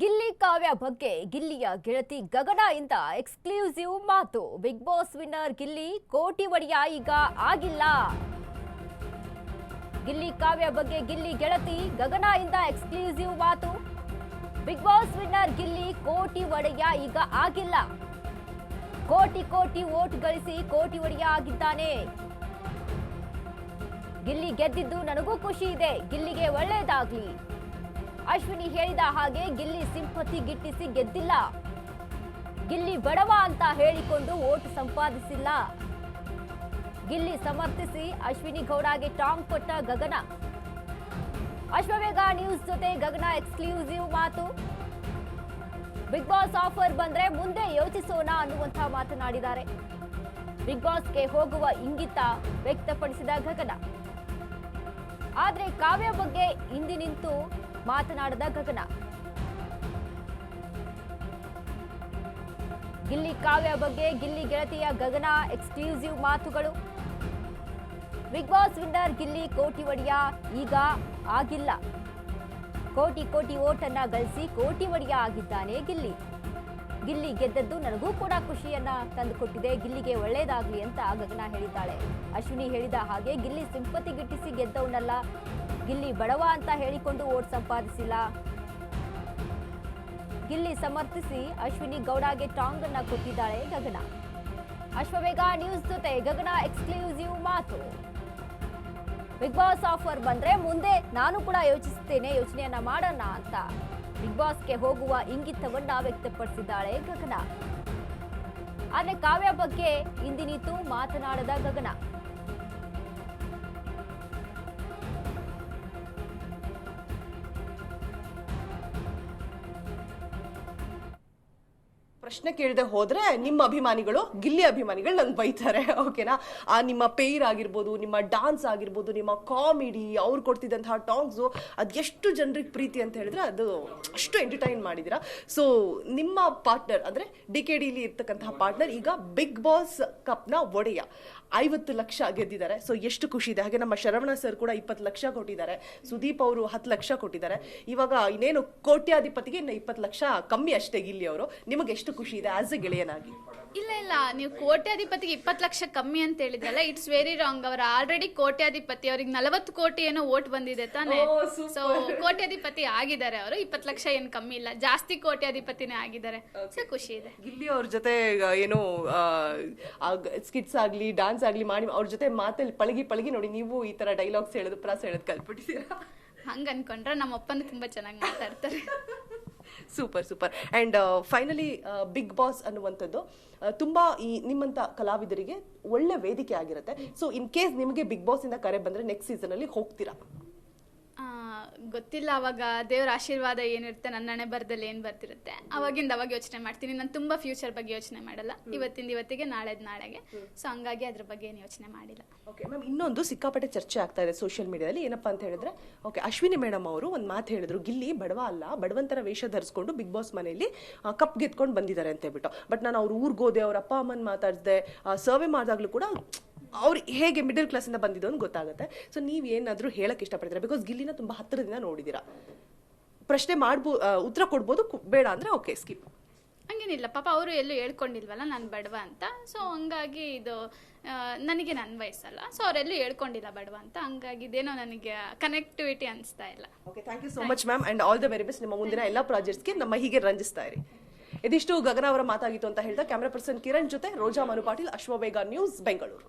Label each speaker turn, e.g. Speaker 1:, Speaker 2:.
Speaker 1: ಗಿಲ್ಲಿ ಕಾವ್ಯ ಬಗ್ಗೆ ಗಿಲ್ಲಿಯ ಗೆಳತಿ ಗಗನ ಇಂದ ಎಕ್ಸ್ಕ್ಲೂಸಿವ್ ಮಾತು. ಬಿಗ್ ಬಾಸ್ ವಿನ್ನರ್ ಗಿಲ್ಲಿ ಕೋಟಿ ಒಡೆಯ ಈಗ ಆಗಿಲ್ಲ. ಗಿಲ್ಲಿ ಕಾವ್ಯ ಬಗ್ಗೆ ಗಿಲ್ಲಿ ಗೆಳತಿ ಗಗನ ಇಂದ ಎಕ್ಸ್ಕ್ಲೂಸಿವ್ ಮಾತು. ಬಿಗ್ ಬಾಸ್ ವಿನ್ನರ್ ಗಿಲ್ಲಿ ಕೋಟಿ ಒಡೆಯ ಈಗ ಆಗಿಲ್ಲ. ಕೋಟಿ ಕೋಟಿ ವೋಟ್ ಗಳಿಸಿ ಕೋಟಿ ಒಡೆಯ ಆಗಿದ್ದಾನೆ. ಗಿಲ್ಲಿ ಗೆದ್ದಿದ್ದು ನನಗೂ ಖುಷಿ ಇದೆ. ಗಿಲ್ಲಿಗೆ ಒಳ್ಳೆಯದಾಗ್ಲಿ. ಅಶ್ವಿನಿ ಹೇಳಿದ ಹಾಗೆ ಗಿಲ್ಲಿ ಸಿಂಪತಿ ಗಿಟ್ಟಿಸಿ ಗೆದ್ದಿಲ್ಲ. ಗಿಲ್ಲಿ ಬಡವ ಅಂತ ಹೇಳಿಕೊಂಡು ವೋಟ್ ಸಂಪಾದಿಸಿಲ್ಲ. ಗಿಲ್ಲಿ ಸಮರ್ಥಿಸಿ ಅಶ್ವಿನಿ ಗೌಡಗೆ ಟಾಂಗ್ ಕೊಟ್ಟ ಗಗನ. ಅಶ್ವವೇಗ ನ್ಯೂಸ್ ಜೊತೆ ಗಗನ ಎಕ್ಸ್ಕ್ಲೂಸಿವ್ ಮಾತು. ಬಿಗ್ ಬಾಸ್ ಆಫರ್ ಬಂದ್ರೆ ಮುಂದೆ ಯೋಚಿಸೋಣ ಅನ್ನುವಂತ ಮಾತನಾಡಿದ್ದಾರೆ. ಬಿಗ್ ಬಾಸ್ಗೆ ಹೋಗುವ ಇಂಗಿತ ವ್ಯಕ್ತಪಡಿಸಿದ ಗಗನ. ಆದ್ರೆ ಕಾವ್ಯ ಬಗ್ಗೆ ಹಿಂದಿ ನಿಂತು ಮಾತನಾಡಿದ ಗಗನ. ಗಿಲ್ಲಿ ಕಾವ್ಯ ಬಗ್ಗೆ ಗಿಲ್ಲಿ ಗೆಳತಿಯ ಗಗನ ಎಕ್ಸ್ಕ್ಲೂಸಿವ್ ಮಾತುಗಳು. ಬಿಗ್ ಬಾಸ್ ವಿನ್ನರ್ ಗಿಲ್ಲಿ ಕೋಟಿ ಒಡೆಯ ಈಗ ಆಗಿಲ್ಲ. ಕೋಟಿ ಕೋಟಿ ಓಟ್ ಅನ್ನ ಗಳಿಸಿ ಕೋಟಿ ಒಡೆಯ ಆಗಿದ್ದಾನೆ ಗಿಲ್ಲಿ. ಗಿಲ್ಲಿ ಗೆದ್ದದ್ದು ನನಗೂ ಕೂಡ ಖುಷಿಯನ್ನ ತಂದುಕೊಟ್ಟಿದೆ. ಗಿಲ್ಲಿಗೆ ಒಳ್ಳೆಯದಾಗ್ಲಿ ಅಂತ ಗಗನ ಹೇಳಿದ್ದಾಳೆ. ಅಶ್ವಿನಿ ಹೇಳಿದ ಹಾಗೆ ಗಿಲ್ಲಿ ಸಿಂಪತಿ ಗಿಟ್ಟಿಸಿ ಗೆದ್ದವನಲ್ಲ. ಗಿಲ್ಲಿ ಬಡವ ಅಂತ ಹೇಳಿಕೊಂಡು ವೋಟ್ ಸಂಪಾದಿಸಿಲ್ಲ. ಗಿಲ್ಲಿ ಸಮರ್ಥಿಸಿ ಅಶ್ವಿನಿ ಗೌಡಗೆ ಟಾಂಗ್ ಅನ್ನ ಕೊಟ್ಟಿದ್ದಾಳೆ ಗಗನ. ಅಶ್ವವೇಗ ನ್ಯೂಸ್ ಜೊತೆ ಗಗನ ಎಕ್ಸ್ಕ್ಲೂಸಿವ್ ಮಾತು. ಬಿಗ್ ಬಾಸ್ ಆಫರ್ ಬಂದ್ರೆ ಮುಂದೆ ನಾನು ಕೂಡ ಯೋಚನೆಯನ್ನ ಮಾಡೋಣ ಅಂತ ಬಿಗ್ ಬಾಸ್ಗೆ ಹೋಗುವ ಇಂಗಿತವನ್ನ ವ್ಯಕ್ತಪಡಿಸಿದ್ದಾಳೆ ಗಗನ. ಆದ್ರೆ ಕಾವ್ಯ ಬಗ್ಗೆ ಇಂದಿನಿತು ಮಾತನಾಡದ ಗಗನ.
Speaker 2: ಪ್ರಶ್ನೆ ಕೇಳದೆ ಹೋದ್ರೆ ನಿಮ್ಮ ಅಭಿಮಾನಿಗಳು ಗಿಲ್ಲಿ ಅಭಿಮಾನಿಗಳು ನಂಗೆ ಬೈತಾರೆ. ಓಕೆನಾ? ಆ ನಿಮ್ಮ ಪೇರ್ ಆಗಿರ್ಬೋದು, ನಿಮ್ಮ ಡಾನ್ಸ್ ಆಗಿರ್ಬೋದು, ನಿಮ್ಮ ಕಾಮಿಡಿ, ಅವ್ರು ಕೊಡ್ತಿದ್ದಂತಹ ಟಾಂಗ್ಸು, ಅದೆಷ್ಟು ಜನರಿಗೆ ಪ್ರೀತಿ ಅಂತ ಹೇಳಿದ್ರೆ ಅದು ಅಷ್ಟು ಎಂಟರ್ಟೈನ್ ಮಾಡಿದ್ದೀರಾ. ಸೊ ನಿಮ್ಮ ಪಾರ್ಟ್ನರ್ ಅಂದರೆ DKDಲಿ ಇರ್ತಕ್ಕಂತಹ ಪಾರ್ಟ್ನರ್ ಈಗ ಬಿಗ್ ಬಾಸ್ ಕಪ್ನ ಒಡೆಯ 50 ಲಕ್ಷ ಗೆದ್ದಿದ್ದಾರೆ. ಸೊ ಎಷ್ಟು ಖುಷಿ ಇದೆ. ಹಾಗೆ ನಮ್ಮ ಶರವಣ ಸರ್ ಕೂಡ 20 ಲಕ್ಷ ಕೊಟ್ಟಿದ್ದಾರೆ. ಸುದೀಪ್ ಅವರು 10 ಲಕ್ಷ ಕೊಟ್ಟಿದ್ದಾರೆ. ಇವಾಗ ಇನ್ನೇನು ಕೋಟ್ಯಾಧಿಪತಿಗೆ ಇನ್ನು 20 ಲಕ್ಷ ಕಮ್ಮಿ ಅಷ್ಟೇ ಗಿಲ್ಲಿ ಅವರು. ನಿಮಗೆ ಎಷ್ಟು ಖುಷಿ ಇದೆ ಆಸ್ ಎ ಗೆಳೆಯನಾಗಿ?
Speaker 3: ಇಲ್ಲ, ನೀವು ಕೋಟ್ಯಾಧಿಪತಿಗೆ 20 ಲಕ್ಷ ಕಮ್ಮಿ ಅಂತ ಹೇಳಿದ್ರಲ್ಲ, ಇಟ್ಸ್ ವೆರಿ ರಾಂಗ್. ಅವ್ರ ಆಲ್ರೆಡಿ ಕೋಟ್ಯಾಧಿಪತಿ, ಅವ್ರಿಗೆ 40 ಕೋಟಿ ಏನೋ ವೋಟ್ ಬಂದಿದೆ ತಾನೆ. ಸೊ ಕೋಟ್ಯಾಧಿಪತಿ ಆಗಿದ್ದಾರೆ ಅವರು. 20 ಲಕ್ಷ ಏನು ಕಮ್ಮಿ ಇಲ್ಲ, ಜಾಸ್ತಿ ಕೋಟ್ಯಾಧಿಪತಿನೇ ಆಗಿದ್ದಾರೆ. ಸೊ ಖುಷಿ ಇದೆ.
Speaker 2: ಗಿಲ್ಲಿ ಅವ್ರ ಜೊತೆ ಏನೋ ಸ್ಕಿಟ್ಸ್ ಆಗ್ಲಿ ಡಾನ್ಸ್ ಆಗ್ಲಿ ಮಾಡಿ ಅವ್ರ ಜೊತೆ ಮಾತಲ್ಲಿ ಪಳಗಿ ನೋಡಿ ನೀವು ಈ ತರ ಡೈಲಾಗ್ಸ್ ಹೇಳೋದು ಪ್ರಾಸ ಹೇಳೋದು ಕಲ್ಪಿಟ್ಟಿದ್ದೀರಾ?
Speaker 3: ಹಂಗ ಅನ್ಕೊಂಡ್ರೆ ನಮ್ಮ ಅಪ್ಪನ ತುಂಬಾ ಚೆನ್ನಾಗಿ ಮಾತಾಡ್ತಾರೆ.
Speaker 2: Super. And finally big boss ಅನ್ನುವಂಥದ್ದು ತುಂಬಾ ಈ ನಿಮ್ಮಂತ ಕಲಾವಿದರಿಗೆ ಒಳ್ಳೆ ವೇದಿಕೆ ಆಗಿರುತ್ತೆ. ಸೊ ಇನ್ ಕೇಸ್ ನಿಮಗೆ ಬಿಗ್ ಬಾಸ್ ಇಂದ ಕರೆ ಬಂದ್ರೆ ನೆಕ್ಸ್ಟ್ ಸೀಸನ್ ಅಲ್ಲಿ ಹೋಗ್ತೀರಾ?
Speaker 3: ಗೊತ್ತಿಲ್ಲ. ಅವಾಗ ದೇವ್ರ ಆಶೀರ್ವಾದ ಏನಿರುತ್ತೆ, ನನ್ನ ಹಣೆ ಬರದಲ್ಲಿ ಏನ್ ಬರ್ತಿರುತ್ತೆ ಅವಾಗಿಂದ ಅವಾಗ ಯೋಚನೆ ಮಾಡ್ತೀನಿ. ನಾನು ತುಂಬಾ ಫ್ಯೂಚರ್ ಬಗ್ಗೆ ಯೋಚನೆ ಮಾಡಲ್ಲ. ಇವತ್ತಿಂದ ಇವತ್ತಿಗೆ, ನಾಳೆದ್ ನಾಳೆಗೆ. ಸೊ ಹಂಗಾಗಿ ಅದ್ರ ಬಗ್ಗೆ ಏನು ಯೋಚನೆ ಮಾಡಿಲ್ಲ.
Speaker 2: ಓಕೆ ಮ್ಯಾಮ್, ಇನ್ನೊಂದು ಸಿಕ್ಕಾಪಟ್ಟೆ ಚರ್ಚೆ ಆಗ್ತಾ ಇದೆ ಸೋಷಿಯಲ್ ಮೀಡಿಯಾದಲ್ಲಿ. ಏನಪ್ಪಾ ಅಂತ ಹೇಳಿದ್ರೆ, ಓಕೆ ಅಶ್ವಿನಿ ಮೇಡಮ್ ಅವರು ಒಂದು ಮಾತು ಹೇಳಿದ್ರು, ಗಿಲ್ಲಿ ಬಡವ ಅಲ್ಲ, ಬಡವಂತರ ವೇಷ ಧರಿಸ್ಕೊಂಡು ಬಿಗ್ ಬಾಸ್ ಮನೆಯಲ್ಲಿ ಕಪ್ ಗೆದ್ಕೊಂಡು ಬಂದಿದ್ದಾರೆ ಅಂತ ಹೇಳ್ಬಿಟ್ಟು. ಬಟ್ ನಾನು ಅವ್ರ ಊರ್ಗೆ ಹೋದೆ, ಅವ್ರ ಅಪ್ಪ ಅಮ್ಮನ ಮಾತಾಡಿದೆ, ಸರ್ವೆ ಮಾಡಿದಾಗ್ಲೂ ಕೂಡ ಅವ್ರು ಹೇಗೆ ಮಿಡಲ್ ಕ್ಲಾಸ್ ಇಂದ ಬಂದಿದ್ದು ಅಂತ ಗೊತ್ತಾಗುತ್ತೆ. ಸೊ ನೀವ್ ಏನಾದ್ರೂ ಹೇಳಕ್ ಇಷ್ಟಪಡ್ತೀರಾ? ಬಿಕಾಸ್ ಗಿಲ್ಲಿನ ತುಂಬಾ ಹತ್ತಿರದಿಂದ ನೋಡಿದೀರಾ. ಪ್ರಶ್ನೆ ಉತ್ತರ ಕೊಡ್ಬೋದು, ಬೇಡ ಅಂದ್ರೆ ಓಕೆ ಸ್ಕಿಪ್.
Speaker 3: ಹಂಗೇನಿಲ್ಲ, ಪಾಪ ಅವರು ಎಲ್ಲೂ ಹೇಳ್ಕೊಂಡಿಲ್ವಲ್ಲ ನಾನು ಬಡವ ಅಂತ. ಸೊ ಹಂಗಾಗಿ ಇದು ನನಗೆ ನನ್ನ ವಯಸ್ಸಲ್ಲ. ಸೊ ಅವರೆಲ್ಲೂ ಹೇಳ್ಕೊಂಡಿಲ್ಲ ಬಡವ ಅಂತ. ಹಂಗಾಗಿ ಇದೇನೋ ನನಗೆ ಕನೆಕ್ಟಿವಿಟಿ ಅನಿಸ್ತಾ ಇಲ್ಲ.
Speaker 2: Okay, thank you so much ma'am, and all the very best. ನಿಮ್ಮ ಮುಂದಿನ ಎಲ್ಲ ಪ್ರಾಜೆಕ್ಟ್ಸ್ಗೆ ನಮ್ಮ ಹೀಗೆ ರಂಜಿಸ್ತಾ ಇರಿ. ಇದಿಷ್ಟು ಗಗನ ಅವರ ಮಾತಾಗಿತ್ತು ಅಂತ ಹೇಳ್ತಾ ಕ್ಯಾಮ್ರಾ ಪರ್ಸನ್ ಕಿರಣ್ ಜೊತೆ ರೋಜಾ ಮನು ಪಾಟೀಲ್, ಅಶ್ವವೇಗ ನ್ಯೂಸ್, ಬೆಂಗಳೂರು.